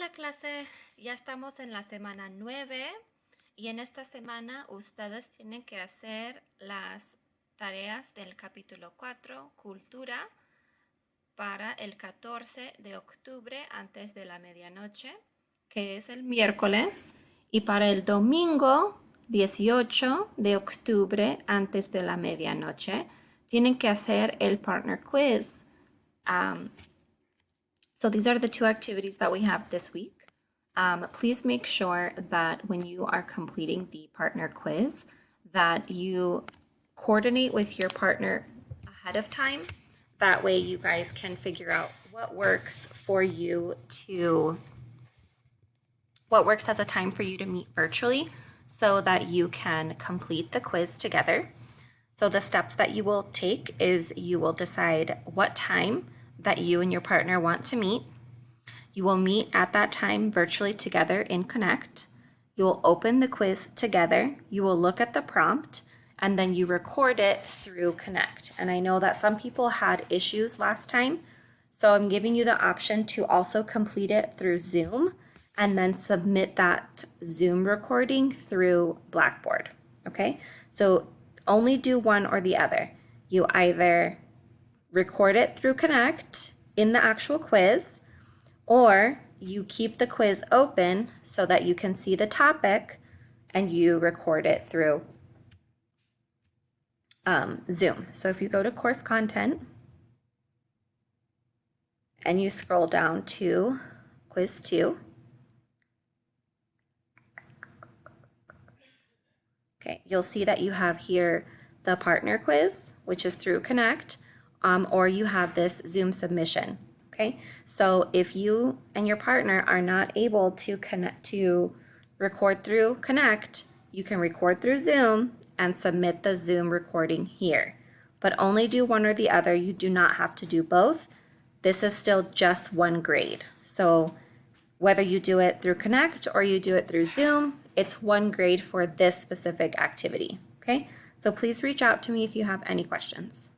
Hola clase, ya estamos en la semana 9 y en esta semana ustedes tienen que hacer las tareas del capítulo 4, Cultura, para el 14 de octubre antes de la medianoche, que es el miércoles, y para el domingo 18 de octubre antes de la medianoche tienen que hacer el partner quiz. So these are the two activities that we have this week. Please make sure that when you are completing the partner quiz, that you coordinate with your partner ahead of time. That way you guys can figure out what works for you what works as a time for you to meet virtually so that you can complete the quiz together. So the steps that you will take is you will decide what time that you and your partner want to meet. You will meet at that time virtually together in Connect. You will open the quiz together. You will look at the prompt and then you record it through Connect. And I know that some people had issues last time, so I'm giving you the option to also complete it through Zoom and then submit that Zoom recording through Blackboard, okay? So only do one or the other. You either record it through Connect in the actual quiz, or you keep the quiz open so that you can see the topic and you record it through Zoom. So if you go to course content and you scroll down to quiz 2, okay, you'll see that you have here the partner quiz, which is through Connect, or you have this Zoom submission. Okay, so if you and your partner are not able to record through Connect, you can record through Zoom and submit the Zoom recording here. But only do one or the other. You do not have to do both. This is still just one grade. So whether you do it through Connect or you do it through Zoom, it's one grade for this specific activity. Okay, so please reach out to me if you have any questions.